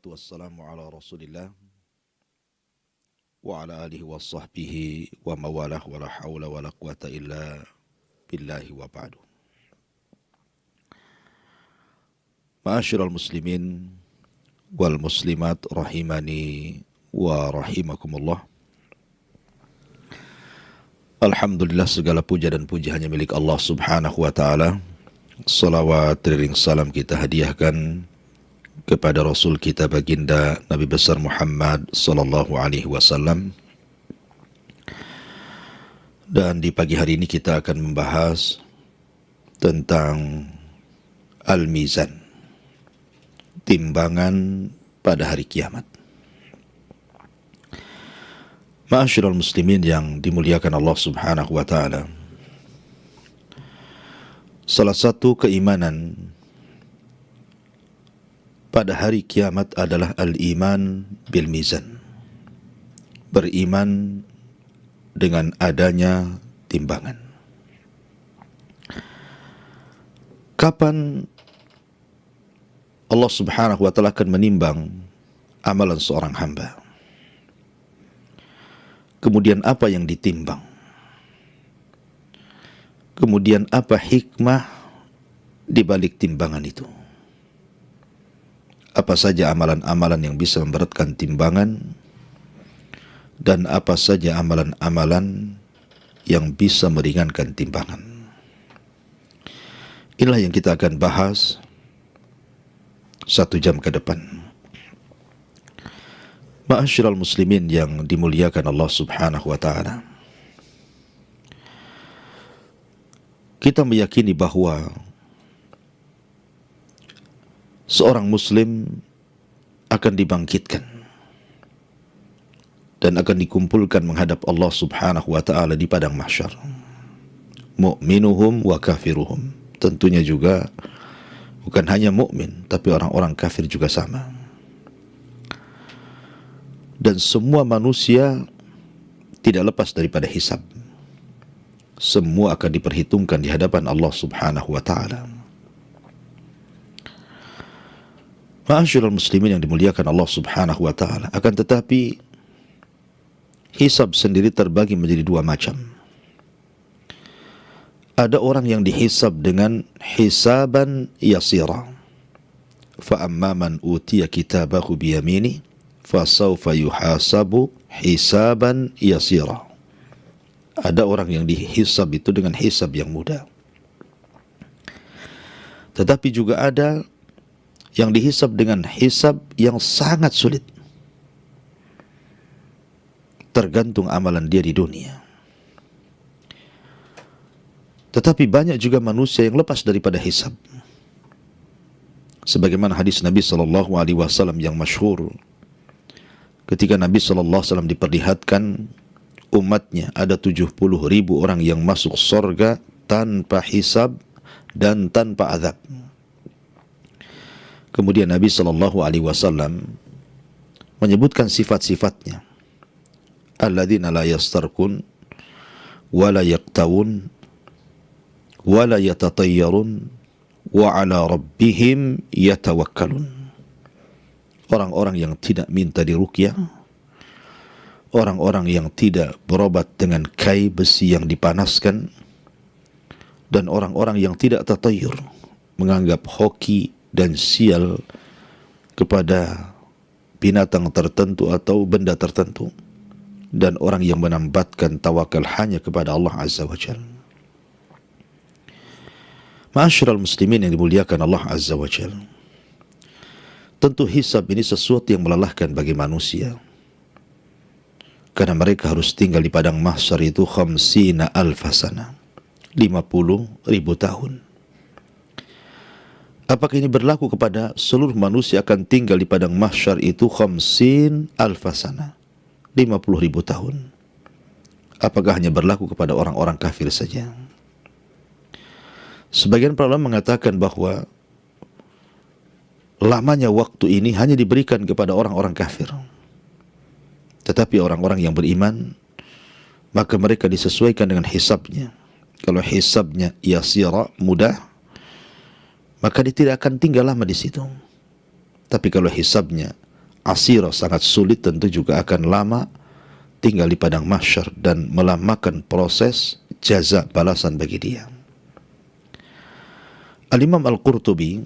Wassalatu wassalamu ala rasulillah wa ala alihi wa sahbihi wa mawalah wa la hawla wa la quwata illa billahi wa ba'du. Ma'asyiral muslimin wal muslimat rahimani wa rahimakumullah. Alhamdulillah, segala puja dan puji hanya milik Allah subhanahu wa ta'ala. Salawat ring salam kita hadiahkan kepada Rasul kita baginda Nabi besar Muhammad sallallahu alaihi wasallam. Dan di pagi hari ini kita akan membahas tentang Al-Mizan, timbangan pada hari kiamat. Ma'asyiral muslimin yang dimuliakan Allah subhanahu wa ta'ala, salah satu keimanan pada hari kiamat adalah al-iman bil mizan, beriman dengan adanya timbangan. Kapan Allah subhanahu wa ta'ala akan menimbang amalan seorang hamba? Kemudian apa yang ditimbang? Kemudian apa hikmah di balik timbangan itu? Apa saja amalan-amalan yang bisa memberatkan timbangan, dan apa saja amalan-amalan yang bisa meringankan timbangan. Inilah yang kita akan bahas 1 jam ke depan. Ma'asyiral muslimin yang dimuliakan Allah subhanahu wa ta'ala, kita meyakini bahwa seorang muslim akan dibangkitkan dan akan dikumpulkan menghadap Allah subhanahu wa ta'ala di padang mahsyar. Mu'minuhum wa kafiruhum, tentunya juga bukan hanya mukmin, tapi orang-orang kafir juga sama. Dan semua manusia tidak lepas daripada hisab. Semua akan diperhitungkan di hadapan Allah subhanahu wa ta'ala. Ma'asyiral muslimin yang dimuliakan Allah subhanahu wa ta'ala, akan tetapi hisab sendiri terbagi menjadi 2 macam. Ada orang yang dihisab dengan hisaban yasira. Fa amma man utiya kitabahu biyamini fasawfa yuhasabu hisaban yasira. Ada orang yang dihisab itu dengan hisab yang mudah. Tetapi juga ada yang dihisab dengan hisab yang sangat sulit, tergantung amalan dia di dunia. Tetapi banyak juga manusia yang lepas daripada hisab. Sebagaimana hadis Nabi SAW yang masyhur, ketika Nabi SAW diperlihatkan umatnya ada 70.000 orang yang masuk surga tanpa hisab dan tanpa azab. Kemudian Nabi SAW menyebutkan sifat-sifatnya. Alladzina la yastarkun wa la yaqtawun wa la yatatayyarun wa ala rabbihim yatawakkalun. Orang-orang yang tidak minta diruqyah, orang-orang yang tidak berobat dengan kai besi yang dipanaskan, dan orang-orang yang tidak tatayyur, menganggap hoki dan sial kepada binatang tertentu atau benda tertentu, dan orang yang menambatkan tawakal hanya kepada Allah Azza wa Jalla. Ma'asyiral muslimin yang dimuliakan Allah Azza wa Jalla, tentu hisab ini sesuatu yang melelahkan bagi manusia, karena mereka harus tinggal di padang mahsyar itu 50.000 sana, 50.000 tahun. Apakah ini berlaku kepada seluruh manusia akan tinggal di padang mahsyar itu 50.000 sana, 50.000 tahun? Apakah hanya berlaku kepada orang-orang kafir saja? Sebagian para ulama mengatakan bahwa lamanya waktu ini hanya diberikan kepada orang-orang kafir. Tetapi orang-orang yang beriman, maka mereka disesuaikan dengan hisabnya. Kalau hisabnya yasira, mudah, maka dia tidak akan tinggal lama di situ. Tapi kalau hisabnya asira, sangat sulit, tentu juga akan lama tinggal di padang mahsyar dan melamakan proses jaza balasan bagi dia. Al-Imam Al-Qurtubi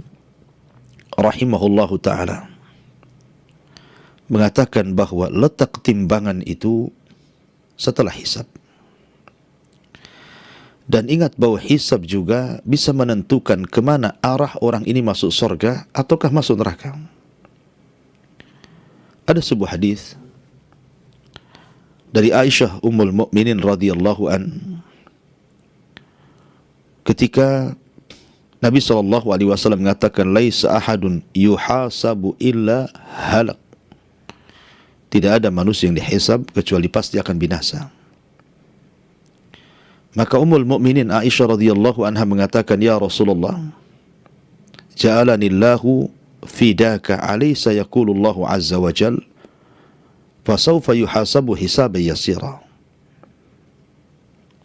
rahimahullahu ta'ala mengatakan bahwa letak timbangan itu setelah hisab. Dan ingat bahwa hisab juga bisa menentukan kemana arah orang ini masuk surga ataukah masuk neraka. Ada sebuah hadis dari Aisyah Ummul Mukminin radhiyallahu an, ketika Nabi SAW mengatakan, laisa ahadun yuhasabu illa halak. Tidak ada manusia yang dihisab kecuali pasti akan binasa. Maka Ummul Mukminin Aisyah radhiyallahu anha mengatakan, ya Rasulullah, ja'alanillahu fidaka, alaysa yaqulullahu azza wa jal, fasawfa yuhasabu hisaban yasira.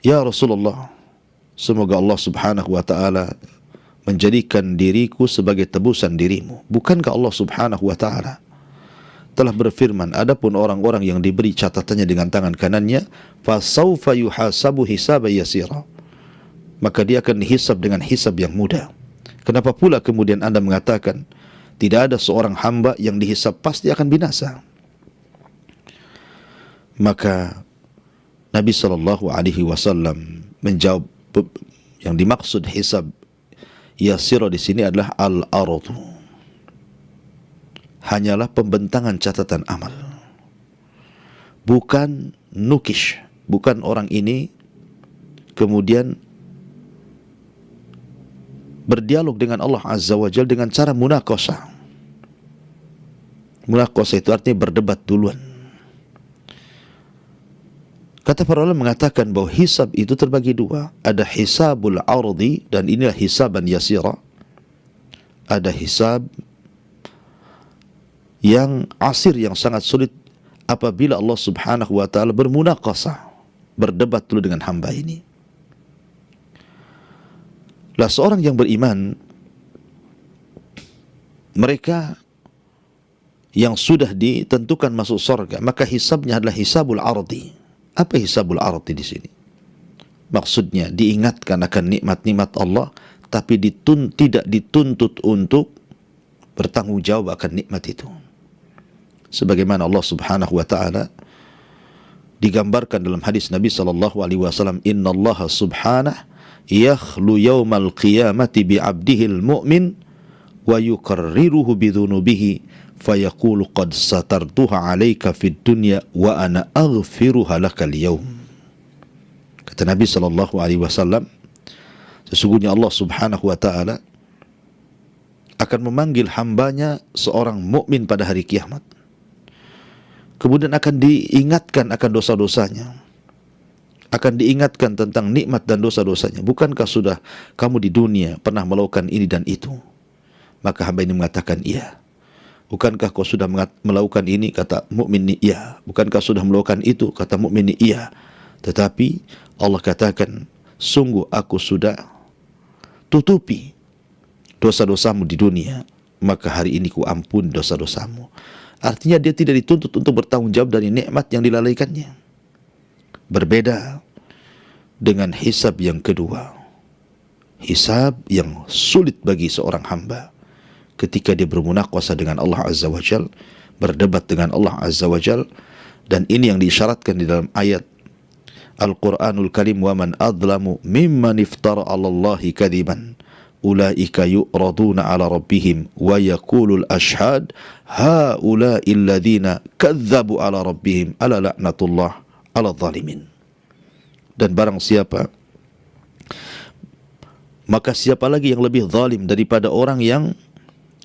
Ya Rasulullah, semoga Allah subhanahu wa ta'ala menjadikan diriku sebagai tebusan dirimu. Bukankah Allah subhanahu wa ta'ala telah berfirman, adapun orang-orang yang diberi catatannya dengan tangan kanannya, fasawfa yuhasabu hisaban yasira, maka dia akan dihisab dengan hisab yang mudah. Kenapa pula kemudian Anda mengatakan tidak ada seorang hamba yang dihisab pasti akan binasa? Maka Nabi SAW menjawab, yang dimaksud hisab yasira di sini adalah al-ardu, hanyalah pembentangan catatan amal, bukan nukish, bukan orang ini kemudian berdialog dengan Allah Azza wa Jalla dengan cara munaqashah. Munaqashah itu artinya berdebat duluan. Kata para ulama mengatakan bahwa hisab itu terbagi dua. Ada hisabul ardi, dan inilah hisaban yasira. Ada hisab yang asir, yang sangat sulit, apabila Allah subhanahu wa ta'ala bermunaqashah, berdebat dulu dengan hamba ini. Lah seorang yang beriman, mereka yang sudah ditentukan masuk surga, maka hisabnya adalah hisabul ardi. Apa hisabul ardi di sini? Maksudnya diingatkan akan nikmat-nikmat Allah, tapi tidak dituntut untuk bertanggung jawab akan nikmat itu. Sebagaimana Allah subhanahu wa ta'ala digambarkan dalam hadis Nabi SAW, Inna Allah subhanahu yakhlu yawmal qiyamati bi'abdihil mu'min wa yukarriruhu bidhunubihi fayaqulu qad satartuha alayka fid dunya wa ana aghfiruha laka al-yawm. Kata Nabi SAW, sesungguhnya Allah subhanahu wa ta'ala akan memanggil hambanya seorang mukmin pada hari kiamat. Kemudian akan diingatkan akan dosa-dosanya, akan diingatkan tentang nikmat dan dosa-dosanya. Bukankah sudah kamu di dunia pernah melakukan ini dan itu? Maka hamba ini mengatakan iya. Bukankah kau sudah melakukan ini? Kata mukmin ini iya. Bukankah sudah melakukan itu? Kata mukmin ini iya. Tetapi Allah katakan, sungguh aku sudah tutupi dosa-dosamu di dunia, maka hari ini ku ampun dosa-dosamu. Artinya dia tidak dituntut untuk bertanggung jawab dari nikmat yang dilalaikannya. Berbeda dengan hisab yang kedua, hisab yang sulit bagi seorang hamba ketika dia bermunaqashah dengan Allah Azza wa Jal, berdebat dengan Allah Azza wa Jal. Dan ini yang diisyaratkan di dalam ayat Al-Quranul Karim, wa man adlamu mimman iftara 'ala Allahi kadiban ulaika yu'raduna 'ala rabbihim wa yaqulul ashhad haula'i alladhina kadzabu 'ala rabbihim ala la'natullah 'ala zalimin. Dan barang siapa, maka siapa lagi yang lebih zalim daripada orang yang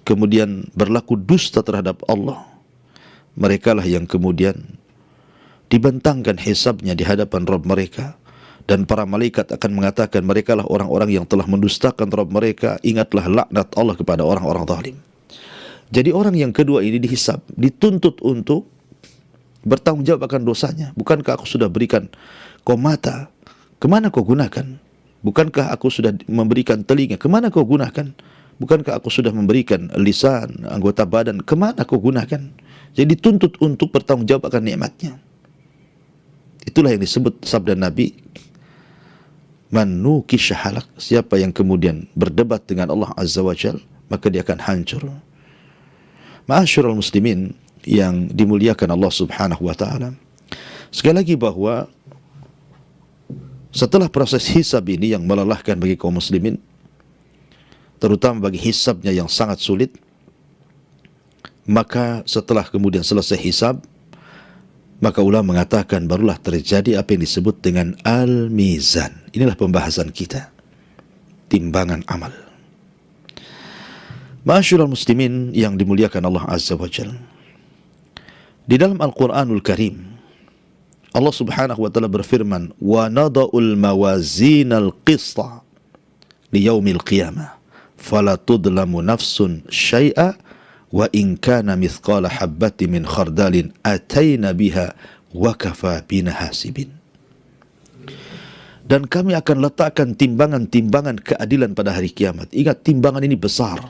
kemudian berlaku dusta terhadap Allah? Merekalah yang kemudian dibentangkan hisabnya di hadapan Rabb mereka, dan para malaikat akan mengatakan merekalah orang-orang yang telah mendustakan Rabb mereka, ingatlah laknat Allah kepada orang-orang zalim. Jadi orang yang kedua ini dihisab, dituntut untuk bertanggung jawab akan dosanya. Bukankah aku sudah berikan kau mata, kemana kau gunakan? Bukankah aku sudah memberikan telinga, kemana kau gunakan? Bukankah aku sudah memberikan lisan, anggota badan, kemana kau gunakan? Jadi dituntut untuk bertanggung jawab akan nikmatnya. Itulah yang disebut sabda Nabi, man nukisha halak, siapa yang kemudian berdebat dengan Allah Azza wa Jal, maka dia akan hancur. Ma'asyiral muslimin yang dimuliakan Allah Subhanahu wa taala. Sekali lagi bahwa setelah proses hisab ini yang melelahkan bagi kaum muslimin, terutama bagi hisabnya yang sangat sulit, maka setelah kemudian selesai hisab, maka ulama mengatakan barulah terjadi apa yang disebut dengan al-mizan. Inilah pembahasan kita, timbangan amal. Ma'asyiral muslimin yang dimuliakan Allah Azza wa Jalla, di dalam Al-Quranul Karim, Allah Subhanahu wa taala berfirman, wa nada'ul mawazinal qista li yaumil qiyamah fala tudlamu nafsun syai'a wa in kana mithqala habbati min khardalin ataina biha wa kafa bina hasibin. Dan kami akan letakkan timbangan-timbangan keadilan pada hari kiamat. Ingat, timbangan ini besar,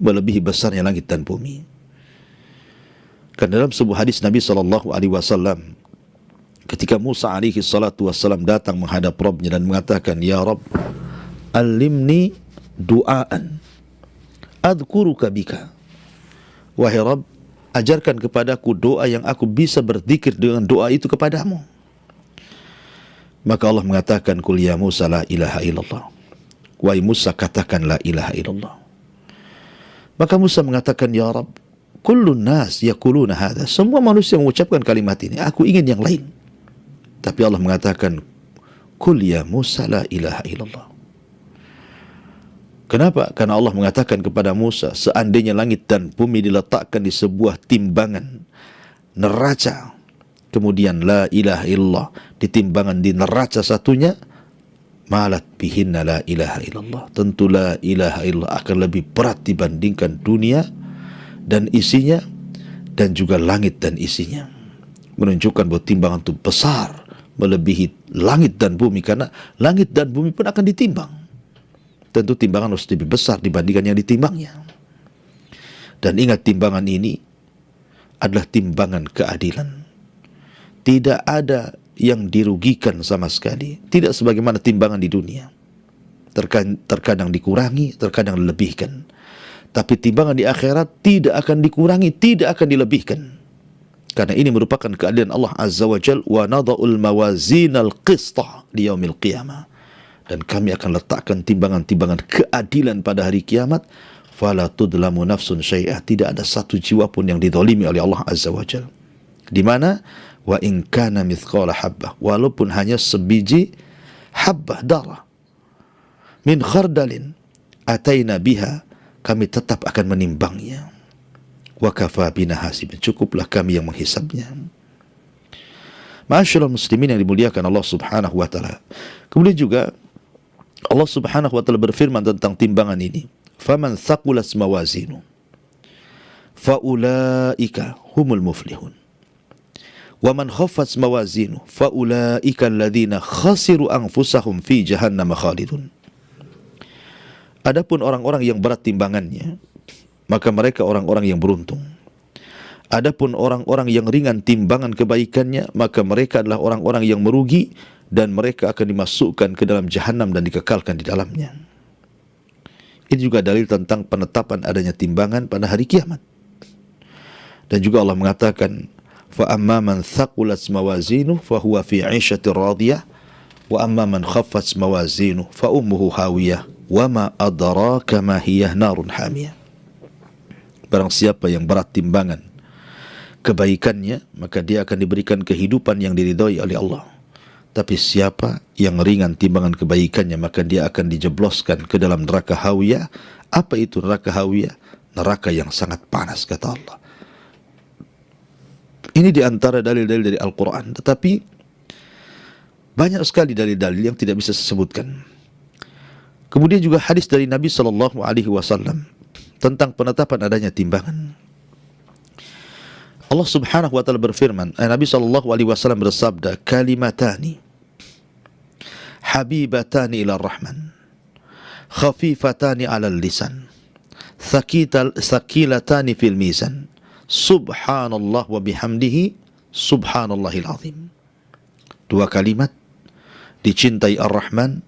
melebihi besarnya langit dan bumi. Karena dalam sebuah hadis Nabi SAW, ketika Musa alaihi salatu wassalam datang menghadap Rabbnya dan mengatakan, ya Rabb, alimni du'aan adhkuruka bika. Wahai Rabb, ajarkan kepadaku doa yang aku bisa berzikir dengan doa itu kepadamu. Maka Allah mengatakan, qul ya Musa la ilaha illallah. Wahai Musa, katakan la ilaha illallah. Maka Musa mengatakan, ya Rabb, kullun nas yaquluna hadha. Semua manusia mengucapkan kalimat ini, aku ingin yang lain. Tapi Allah mengatakan, qul ya Musa la ilaha illallah. Kenapa? Karena Allah mengatakan kepada Musa, seandainya langit dan bumi diletakkan di sebuah timbangan neraca, kemudian la ilaha illallah ditimbangan di neraca satunya, malat bihinna la ilaha illallah. Tentu la ilaha illallah akan lebih berat dibandingkan dunia dan isinya, dan juga langit dan isinya. Menunjukkan bahwa timbangan itu besar, melebihi langit dan bumi, karena langit dan bumi pun akan ditimbang. Tentu timbangan harus lebih besar dibandingkan yang ditimbangnya. Dan ingat, timbangan ini adalah timbangan keadilan. Tidak ada yang dirugikan sama sekali. Tidak sebagaimana timbangan di dunia. Terkadang dikurangi, terkadang dilebihkan. Tapi timbangan di akhirat tidak akan dikurangi, tidak akan dilebihkan. Karena ini merupakan keadilan Allah Azza wa Jal, wa nada'ul mawazinal qista di yaumil qiyamah. Dan kami akan letakkan timbangan-timbangan keadilan pada hari kiamat. Fala tudlamu nafsun syai'ah. Tidak ada satu jiwa pun yang dizalimi oleh Allah Azza wa Jal. Di mana? Wa in kana mithqala habbah. Walaupun hanya sebiji habbah darah. Min khardalin. Ataina biha. Kami tetap akan menimbangnya. Wa kafa bina hasibin. Cukuplah kami yang menghisabnya. Ma'asyiral muslimin yang dimuliakan Allah Subhanahu wa taala. Kemudian juga Allah Subhanahu wa taala berfirman tentang timbangan ini, faman thaqulat mawazinu faulaika humul muflihun wa man khaffat mawazinu faulaika alladhina khasiru anfusahum fi jahannam khalidun. Adapun orang-orang yang berat timbangannya, maka mereka orang-orang yang beruntung. Adapun orang-orang yang ringan timbangan kebaikannya, maka mereka adalah orang-orang yang merugi, dan mereka akan dimasukkan ke dalam jahanam dan dikekalkan di dalamnya. Ini juga dalil tentang penetapan adanya timbangan pada hari kiamat. Dan juga Allah mengatakan, fa amma man thaqulat mawazinuhu fa huwa fi 'ishatir radiyah wa amma man khaffat mawazinuhu fa ummuhu hawiyah wa ma adraka ma hiya narun hamiyah. Barang siapa yang berat timbangan kebaikannya, maka dia akan diberikan kehidupan yang diridhai oleh Allah. Tapi siapa yang ringan timbangan kebaikannya, maka dia akan dijebloskan ke dalam neraka hawiyah. Apa itu neraka hawiyah? Neraka yang sangat panas, kata Allah. Ini di antara dalil-dalil dari Al-Quran. Tetapi banyak sekali dalil-dalil yang tidak bisa disebutkan. Kemudian juga hadis dari Nabi SAW tentang penetapan adanya timbangan. Allah Subhanahu wa taala berfirman, Nabi SAW bersabda, kalimatani habibatani ila rahman khafifatani ala lisan thaqilatani fil mizan subhanallah wa bihamdihi subhanallahil azim. Dua kalimat dicintai Ar-Rahman,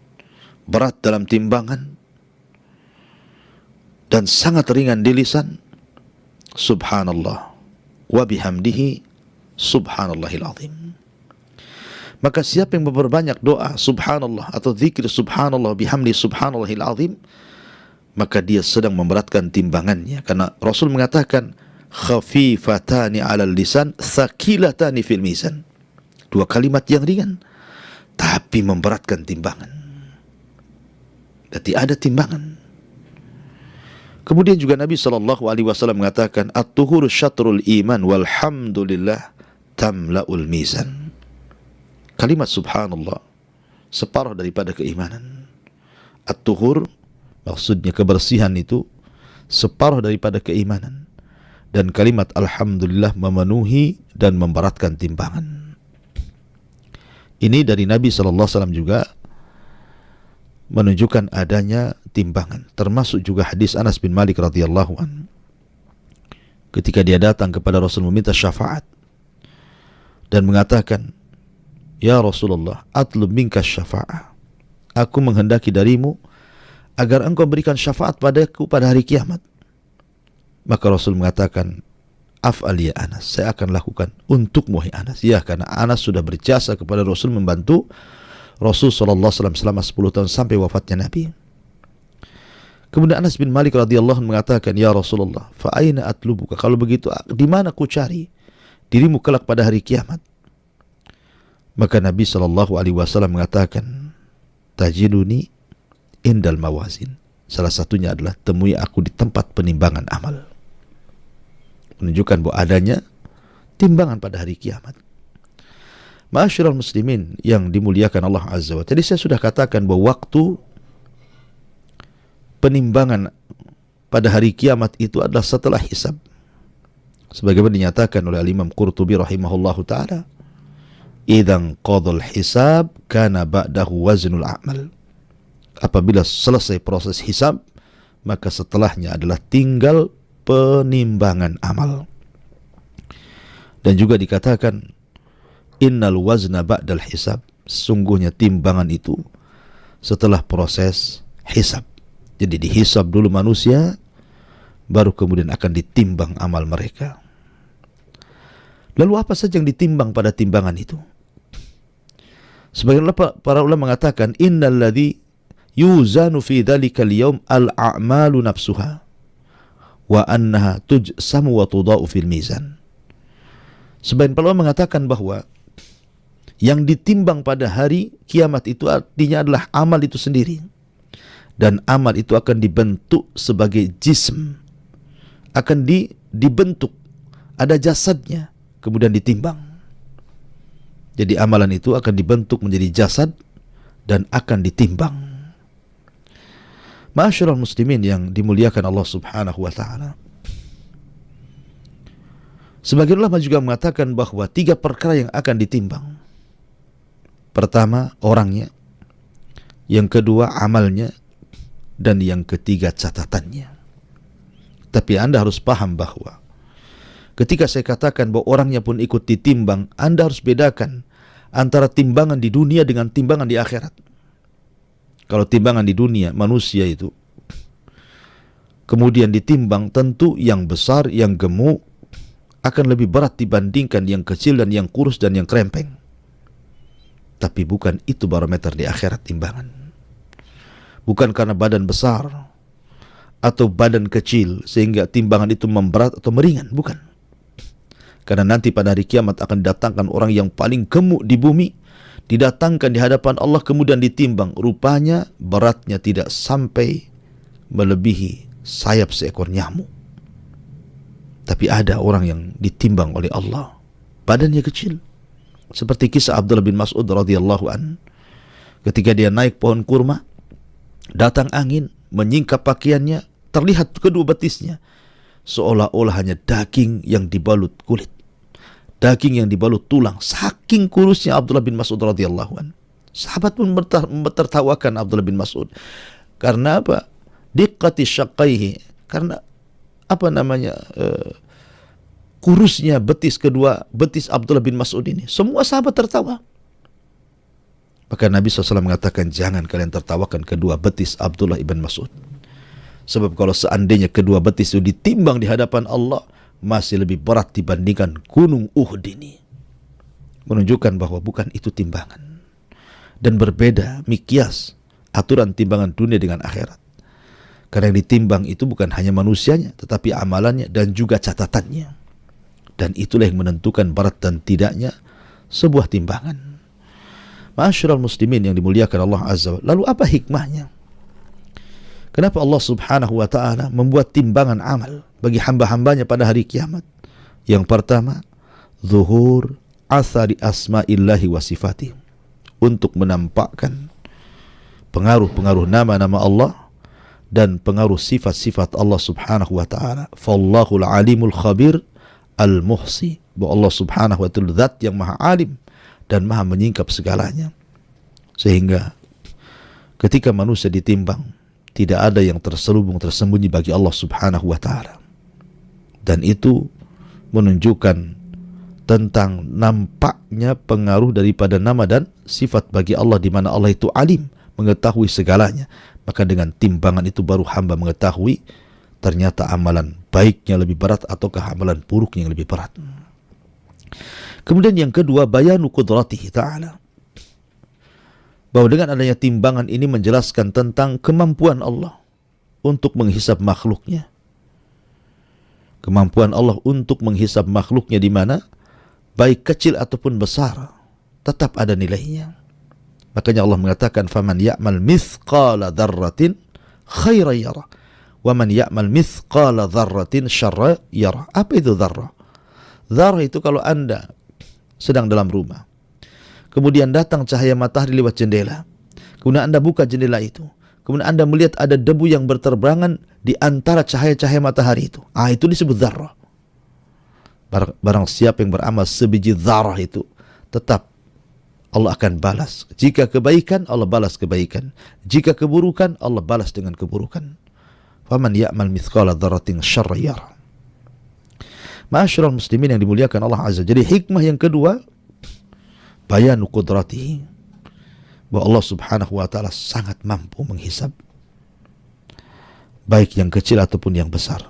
berat dalam timbangan dan sangat ringan di lisan. Subhanallah wa bihamdihi subhanallahil azim. Maka siapa yang memperbanyak doa subhanallah atau zikir subhanallah bihamdi subhanallahil azim, maka dia sedang memberatkan timbangannya. Karena Rasul mengatakan khafifatani 'alal lisan tsaqilatani fil mizan. Dua kalimat yang ringan tapi memberatkan timbangan. Berarti ada timbangan. Kemudian juga Nabi SAW mengatakan at-tuhuru syatrul iman walhamdulillah tamla'ul mizan. Kalimat subhanallah separuh daripada keimanan. At-tuhur maksudnya kebersihan itu separuh daripada keimanan. Dan kalimat alhamdulillah memenuhi dan memberatkan timbangan. Ini dari Nabi SAW juga menunjukkan adanya timbangan. Termasuk juga hadis Anas bin Malik radhiyallahu anhu. Ketika dia datang kepada Rasul meminta syafaat dan mengatakan, "Ya Rasulullah, atlub minka syafa'ah." Aku menghendaki darimu agar engkau berikan syafaat padaku pada hari kiamat. Maka Rasul mengatakan, "Af'al ya Anas, saya akan lakukan untukmu hai Anas." Ya, karena Anas sudah berjasa kepada Rasul, membantu Rasul SAW selama 10 tahun sampai wafatnya Nabi. Kemudian Anas bin Malik radhiyallahu anhu mengatakan, "Ya Rasulullah, fa aina atlubuka?" Kalau begitu, di mana ku cari dirimu kelak pada hari kiamat? Maka Nabi SAW mengatakan, "Tajiduni indal mawazin." Salah satunya adalah temui aku di tempat penimbangan amal. Menunjukkan bahwa adanya timbangan pada hari kiamat. Ma'asyiral muslimin yang dimuliakan Allah Azza wa Jalla. Tadi saya sudah katakan bahwa waktu penimbangan pada hari kiamat itu adalah setelah hisab. Sebagaimana dinyatakan oleh Imam Qurtubi rahimahullahu ta'ala, "Idzan qadal hisab kana ba'dahu waznul a'mal." Apabila selesai proses hisab, maka setelahnya adalah tinggal penimbangan amal. Dan juga dikatakan, "Innal wazna ba'dal hisab." Sungguhnya timbangan itu setelah proses hisab. Jadi dihisab dulu manusia, baru kemudian akan ditimbang amal mereka. Lalu apa saja yang ditimbang pada timbangan itu? Sebagian para ulama mengatakan, "Innal ladzi yuzanu fi dzalikal yaum al-a'malu nafsuha wa annaha tujsamu wa tudau fil mizan." Sebagian para ulama mengatakan bahwa yang ditimbang pada hari kiamat itu artinya adalah amal itu sendiri. Dan amal itu akan dibentuk sebagai jism. Akan dibentuk. Ada jasadnya. Kemudian ditimbang. Jadi amalan itu akan dibentuk menjadi jasad dan akan ditimbang. Ma'asyiral muslimin yang dimuliakan Allah Subhanahu wa ta'ala. Sebagian ulama juga mengatakan bahwa 3 perkara yang akan ditimbang. Pertama, orangnya. Yang kedua, amalnya. Dan yang ketiga, catatannya. Tapi Anda harus paham bahwa ketika saya katakan bahwa orangnya pun ikut ditimbang, Anda harus bedakan antara timbangan di dunia dengan timbangan di akhirat. Kalau timbangan di dunia, manusia itu kemudian ditimbang, tentu yang besar, yang gemuk akan lebih berat dibandingkan yang kecil dan yang kurus dan yang krempeng. Tapi bukan itu barometer di akhirat timbangan. Bukan karena badan besar atau badan kecil sehingga timbangan itu memberat atau meringan, bukan. Karena nanti pada hari kiamat akan didatangkan orang yang paling gemuk di bumi, didatangkan di hadapan Allah kemudian ditimbang. Rupanya beratnya tidak sampai melebihi sayap seekor nyamuk. Tapi ada orang yang ditimbang oleh Allah, badannya kecil. Seperti kisah Abdullah bin Mas'ud radhiyallahu an, ketika dia naik pohon kurma, datang angin menyingkap pakaiannya, terlihat kedua betisnya seolah-olah hanya daging yang dibalut kulit, daging yang dibalut tulang. Saking kurusnya Abdullah bin Mas'ud radhiyallahu an. Sahabat pun tertawakan Abdullah bin Mas'ud. Karena apa? Diqqati syaqqaihi. Karena apa namanya? kurusnya betis kedua betis Abdullah bin Mas'ud ini. Semua sahabat tertawa. Maka Nabi SAW mengatakan, jangan kalian tertawakan kedua betis Abdullah ibn Mas'ud. Sebab kalau seandainya kedua betis itu ditimbang di hadapan Allah, masih lebih berat dibandingkan gunung Uhud ini. Menunjukkan bahwa bukan itu timbangan. Dan berbeda mikyas aturan timbangan dunia dengan akhirat. Karena yang ditimbang itu bukan hanya manusianya, tetapi amalannya dan juga catatannya. Dan itulah yang menentukan berat dan tidaknya sebuah timbangan. Ma'asyiral muslimin yang dimuliakan Allah Azza wa Jalla. Lalu apa hikmahnya? Kenapa Allah Subhanahu wa ta'ala membuat timbangan amal bagi hamba-hambanya pada hari kiamat? Yang pertama, zuhur athari asma'illahi wa sifatih, untuk menampakkan pengaruh-pengaruh nama-nama Allah dan pengaruh sifat-sifat Allah Subhanahu wa ta'ala. Fallahul alimul khabir al-muhsi, bahwa Allah Subhanahu wa ta'ala zat yang maha alim dan maha menyingkap segalanya. Sehingga ketika manusia ditimbang, tidak ada yang terselubung tersembunyi bagi Allah Subhanahu wa ta'ala. Dan itu menunjukkan tentang nampaknya pengaruh daripada nama dan sifat bagi Allah, di mana Allah itu alim, mengetahui segalanya. Maka dengan timbangan itu baru hamba mengetahui ternyata amalan baiknya lebih berat ataukah amalan buruknya yang lebih berat. Kemudian yang kedua, bayanu qudratihi ta'ala, bahwa dengan adanya timbangan ini menjelaskan tentang kemampuan Allah untuk menghisab makhluknya. Kemampuan Allah untuk menghisab makhluknya, di mana baik kecil ataupun besar tetap ada nilainya. Makanya Allah mengatakan, faman ya'mal mithqala dzarratin khairan yara wa man ya'mal mithqala dzarratin syarran yara. Apa itu dzarrah? Dzarrah itu kalau Anda sedang dalam rumah, kemudian datang cahaya matahari lewat jendela, kemudian Anda buka jendela itu, kemudian Anda melihat ada debu yang berterbangan di antara cahaya-cahaya matahari itu. Itu disebut dzarrah. Barang siapa yang beramal sebiji dzarrah itu, tetap Allah akan balas. Jika kebaikan, Allah balas kebaikan. Jika keburukan, Allah balas dengan keburukan. Faman ya'mal mithqala dzarratin syarran yara. Ma'asyiral muslimin yang dimuliakan Allah Azza. Jadi hikmah yang kedua, bayanu qudratihi, bahwa Allah Subhanahu wa ta'ala sangat mampu menghisab, baik yang kecil ataupun yang besar.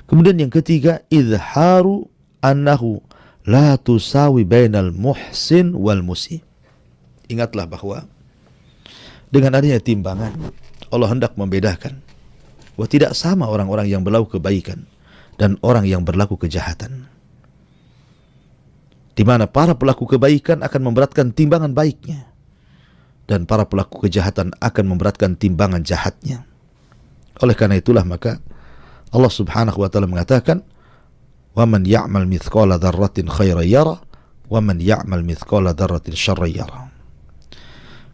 Kemudian yang ketiga, izharu annahu la tusawi bainal muhsin wal musi. Ingatlah bahwa dengan adanya timbangan, Allah hendak membedakan bahwa tidak sama orang-orang yang berlaku kebaikan dan orang yang berlaku kejahatan. Di mana para pelaku kebaikan akan memberatkan timbangan baiknya, dan para pelaku kejahatan akan memberatkan timbangan jahatnya. Oleh karena itulah maka Allah Subhanahu wa ta'ala mengatakan, وَمَنْ يَعْمَلْ مِثْقَالَ ذَرَّةٍ خَيْرًا يَرَهُ وَمَنْ يَعْمَلْ مِثْقَالَ ذَرَّةٍ شَرًّا يَرَهُ.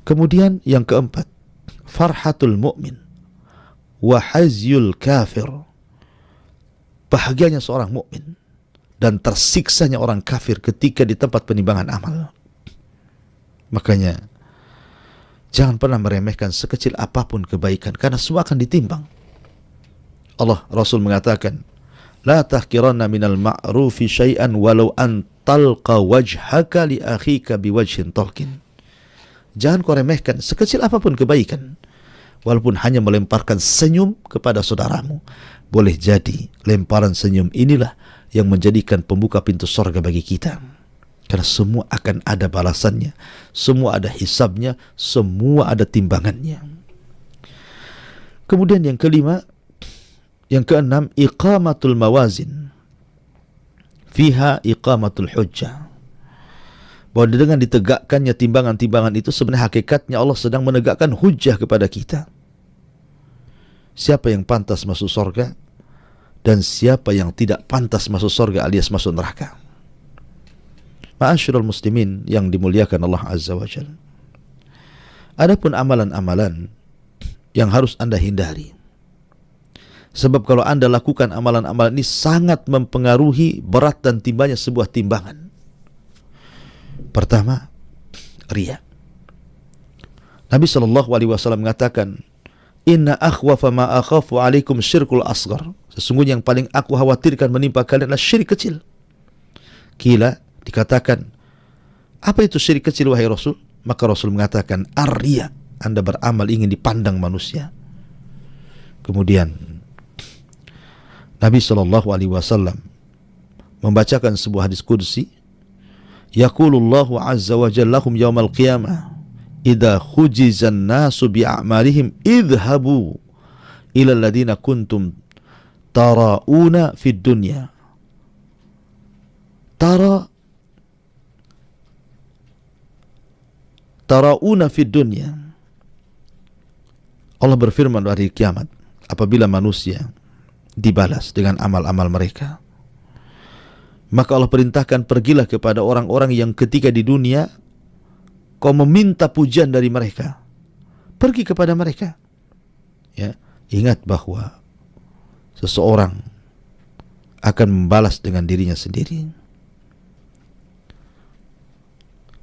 Kemudian yang keempat, farhatul mu'min wa hazyul kafir, bahagianya seorang mukmin dan tersiksanya orang kafir ketika di tempat penimbangan amal. Makanya jangan pernah meremehkan sekecil apapun kebaikan, karena semua akan ditimbang. Rasul mengatakan, la tahkiranna minal ma'rufi syai'an walau an talqa wajhaka li akhika biwajhin talqin. Jangan kau remehkan sekecil apapun kebaikan, walaupun hanya melemparkan senyum kepada saudaramu. Boleh jadi lemparan senyum inilah yang menjadikan pembuka pintu surga bagi kita. Karena semua akan ada balasannya, semua ada hisabnya, semua ada timbangannya. Kemudian yang kelima, yang keenam, iqamatul mawazin fiha iqamatul hujjah. Bahwa dengan ditegakkannya timbangan-timbangan itu, sebenarnya hakikatnya Allah sedang menegakkan hujjah kepada kita. Siapa yang pantas masuk surga dan siapa yang tidak pantas masuk surga alias masuk neraka. Ma'asyiral muslimin yang dimuliakan Allah Azza wa Jalla. Adapun amalan-amalan yang harus Anda hindari. Sebab kalau Anda lakukan amalan-amalan ini sangat mempengaruhi berat dan timbanya sebuah timbangan. Pertama, riya. Nabi SAW mengatakan, Inna akhwafa ma akhafu alaikum syirkul asghar. Sesungguhnya yang paling aku khawatirkan menimpa kalian adalah syirik kecil. Kila, dikatakan, apa itu syirik kecil wahai Rasul? Maka Rasul mengatakan, ar-riya, Anda beramal ingin dipandang manusia. Kemudian Nabi SAW membacakan sebuah hadis qudsi, yaqulullahu azza wa jalla lahum yaumal qiyamah idza khujizan nasu bi'amalihim idhabu ila alladhina kuntum tarauna fid dunya. Tarauna fid dunya. Allah berfirman di hari kiamat, apabila manusia dibalas dengan amal-amal mereka, maka Allah perintahkan, pergilah kepada orang-orang yang ketika di dunia kau meminta pujian dari mereka, pergi kepada mereka. Ya, ingat bahwa seseorang akan membalas dengan dirinya sendiri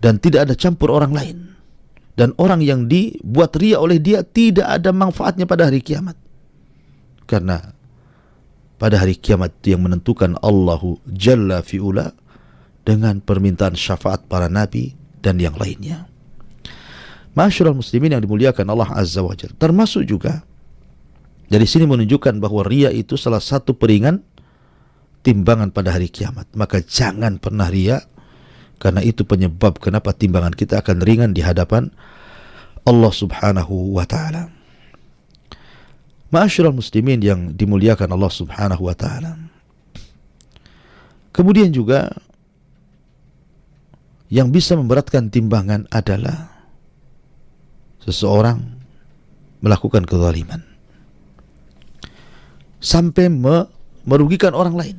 dan tidak ada campur orang lain. Dan orang yang dibuat riya oleh dia tidak ada manfaatnya pada hari kiamat. Karena pada hari kiamat yang menentukan Allahu Jalla fi'ula dengan permintaan syafaat para nabi dan yang lainnya. Ma'asyiral muslimin yang dimuliakan Allah Azza wa Jalla. Termasuk juga dari sini menunjukkan bahwa riya itu salah satu peringan timbangan pada hari kiamat. Maka jangan pernah riya, karena itu penyebab kenapa timbangan kita akan ringan di hadapan Allah Subhanahu wa ta'ala. Ma'asyiral muslimin yang dimuliakan Allah Subhanahu wa ta'ala. Kemudian juga yang bisa memberatkan timbangan adalah seseorang melakukan kezaliman sampai merugikan orang lain.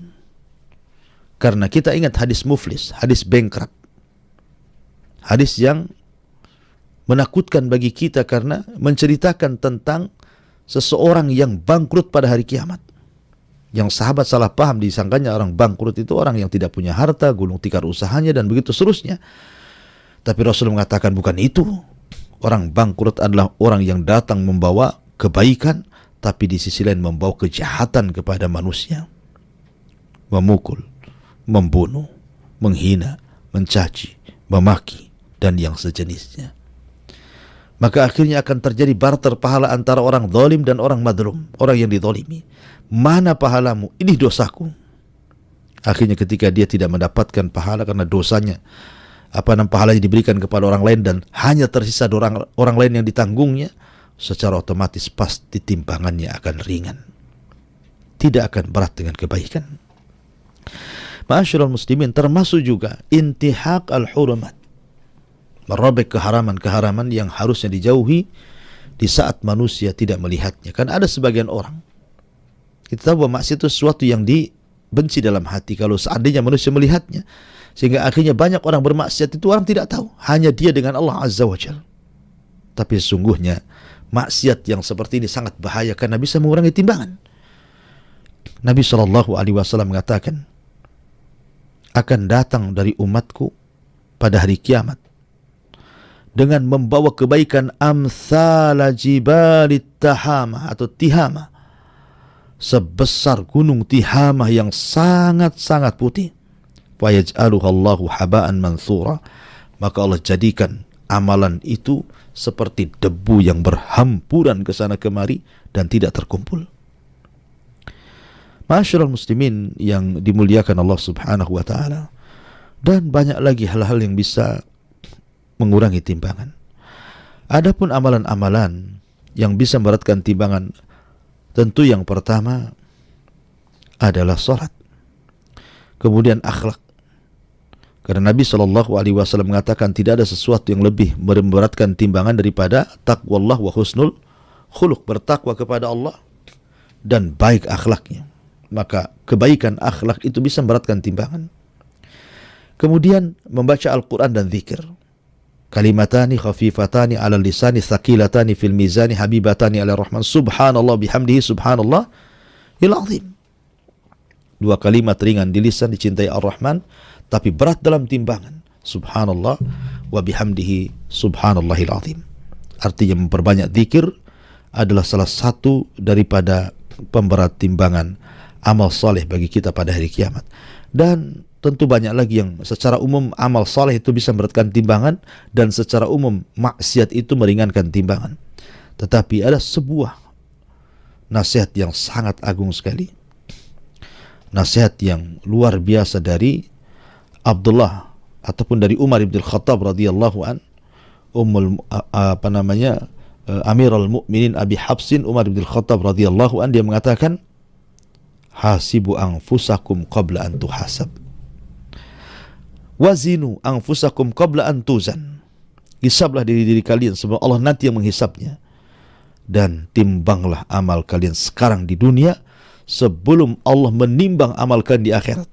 Karena kita ingat hadis muflis, hadis bankrupt, hadis yang menakutkan bagi kita karena menceritakan tentang seseorang yang bangkrut pada hari kiamat. Yang sahabat salah paham, disangkanya orang bangkrut itu orang yang tidak punya harta, gulung tikar usahanya, dan begitu seterusnya. Tapi Rasul mengatakan bukan itu. Orang bangkrut adalah orang yang datang membawa kebaikan, tapi di sisi lain membawa kejahatan kepada manusia. Memukul, membunuh, menghina, mencaci, memaki, dan yang sejenisnya. Maka akhirnya akan terjadi barter pahala antara orang zalim dan orang madlum, orang yang dizalimi. Mana pahalamu? Ini dosaku. Akhirnya ketika dia tidak mendapatkan pahala karena dosanya, pahalanya diberikan kepada orang lain dan hanya tersisa orang lain yang ditanggungnya, secara otomatis pasti timbangannya akan ringan. Tidak akan berat dengan kebaikan. Ma'asyiral muslimin, termasuk juga intihak al-hurumat, merobek keharaman-keharaman yang harusnya dijauhi di saat manusia tidak melihatnya. Kan ada sebagian orang, kita tahu bahwa maksiat itu sesuatu yang dibenci dalam hati kalau seandainya manusia melihatnya, sehingga akhirnya banyak orang bermaksiat itu orang tidak tahu, hanya dia dengan Allah Azza wa Jalla. Tapi sesungguhnya maksiat yang seperti ini sangat bahaya karena bisa mengurangi timbangan. Nabi SAW mengatakan, akan datang dari umatku pada hari kiamat dengan membawa kebaikan amsala jibalit tahama atau tihama, sebesar gunung Tihama yang sangat-sangat putih. Fayaj'aluhallahu haba'an mansura, maka Allah jadikan amalan itu seperti debu yang berhampuran ke sana kemari dan tidak terkumpul. Ma'asyiral muslimin yang dimuliakan Allah Subhanahu wa ta'ala. Dan banyak lagi hal-hal yang bisa mengurangi timbangan. Adapun amalan-amalan yang bisa memberatkan timbangan, tentu yang pertama adalah salat. Kemudian akhlak. Karena Nabi SAW mengatakan tidak ada sesuatu yang lebih memberatkan timbangan daripada taqwallah wa husnul khuluq, bertakwa kepada Allah dan baik akhlaknya. Maka kebaikan akhlak itu bisa memberatkan timbangan. Kemudian membaca Al-Quran dan zikir. Kalimatani khafifatani ala lisani thaqilatani fil mizani habibatani ala rahman subhanallah bihamdihi subhanallah il azim. Dua kalimat ringan di lisan, dicintai Ar-Rahman, tapi berat dalam timbangan. Subhanallah wa bihamdihi subhanallahil azim. Artinya memperbanyak zikir adalah salah satu daripada pemberat timbangan amal soleh bagi kita pada hari kiamat. Dan tentu banyak lagi yang secara umum amal soleh itu bisa memberatkan timbangan, dan secara umum maksiat itu meringankan timbangan. Tetapi ada sebuah nasihat yang sangat agung sekali, nasihat yang luar biasa dari Abdullah ataupun dari Umar bin Khattab radhiyallahu an, Amirul Mukminin Abi Hafsin Umar bin Khattab radhiyallahu an, dia mengatakan, hasibu anfusakum qabla an tuhasab, wazinu anfusakum qabla an tuzan. Hisablah diri-diri kalian sebelum Allah nanti yang menghisapnya, dan timbanglah amal kalian sekarang di dunia sebelum Allah menimbang amal kalian di akhirat.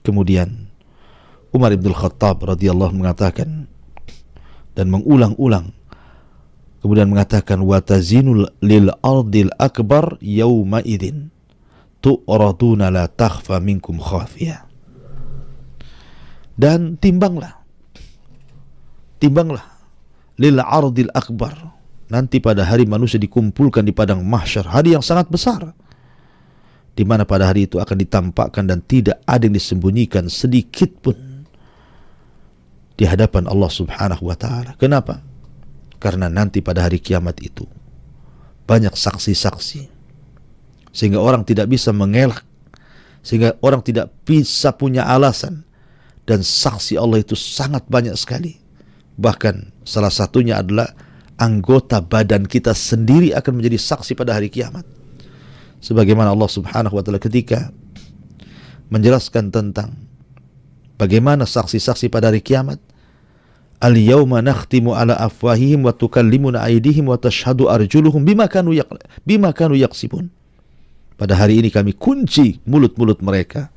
Kemudian Umar bin Khattab radhiyallahu mengatakan dan mengulang-ulang, kemudian mengatakan, wa tazinul lil ardil akbar yauma idzin tu'raduna la takhfa minkum khafiyah. Dan timbanglah lil ardil akbar, nanti pada hari manusia dikumpulkan di padang mahsyar, hari yang sangat besar, di mana pada hari itu akan ditampakkan dan tidak ada yang disembunyikan sedikit pun di hadapan Allah Subhanahu wa taala. Kenapa? Karena nanti pada hari kiamat itu banyak saksi-saksi, sehingga orang tidak bisa mengelak, sehingga orang tidak bisa punya alasan, dan saksi Allah itu sangat banyak sekali. Bahkan salah satunya adalah anggota badan kita sendiri akan menjadi saksi pada hari kiamat. Sebagaimana Allah Subhanahu wa taala ketika menjelaskan tentang bagaimana saksi-saksi pada hari kiamat, al-yawma nakhtimu ala afwahihim wa tukallimuna aydihim wa tashhadu arjuluhum bima kanu yaksibun. Pada hari ini kami kunci mulut-mulut mereka,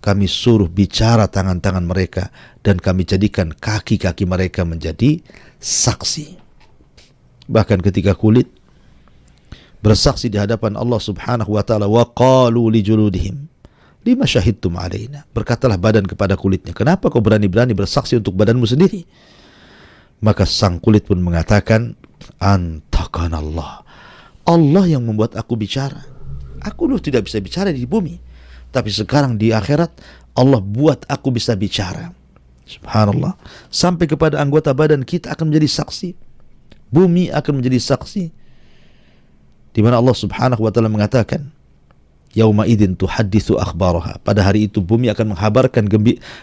kami suruh bicara tangan-tangan mereka, dan kami jadikan kaki-kaki mereka menjadi saksi. Bahkan ketika kulit bersaksi di hadapan Allah Subhanahu wa taala, wa qalu li juludihim lima syahidtum alaina, berkatalah badan kepada kulitnya, kenapa kau berani-berani bersaksi untuk badanmu sendiri? Maka sang kulit pun mengatakan, antakanallah, Allah yang membuat aku bicara. Aku dulu tidak bisa bicara di bumi, tapi sekarang di akhirat Allah buat aku bisa bicara. Subhanallah, sampai kepada anggota badan kita akan menjadi saksi, bumi akan menjadi saksi, di mana Allah Subhanahu wa taala mengatakan, yauma idzin tuhadditsu akhbaraha, pada hari itu bumi akan menghabarkan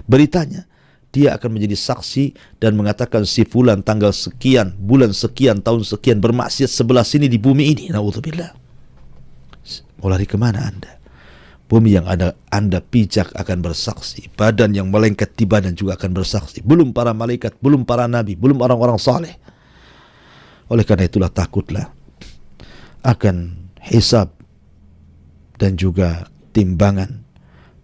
beritanya. Dia akan menjadi saksi dan mengatakan, si fulan tanggal sekian, bulan sekian, tahun sekian bermaksiat sebelah sini di bumi ini. Na'udzubillah. Mau lari kemana Anda? Bumi yang ada Anda pijak akan bersaksi, badan yang melengket di badan juga akan bersaksi, belum para malaikat, belum para nabi, belum orang-orang saleh. Oleh karena itulah takutlah akan hisab dan juga timbangan.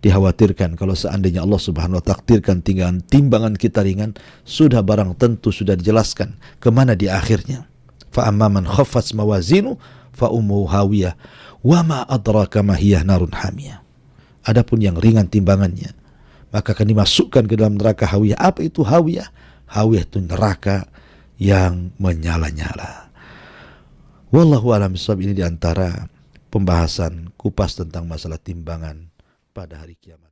Dikhawatirkan kalau seandainya Allah Subhanahu wa ta'ala takdirkan timbangan kita ringan, sudah barang tentu sudah dijelaskan kemana di akhirnya. Fa amma man khaffat mawazinu fa ummuhu hawiyah wa ma adraka ma hiya narun hamiyah. Adapun yang ringan timbangannya, maka akan dimasukkan ke dalam neraka hawiyah. Apa itu hawiyah? Hawiyah itu neraka yang menyala-nyala. Wallahu a'lam bishawab. Ini diantara pembahasan kupas tentang masalah timbangan pada hari kiamat.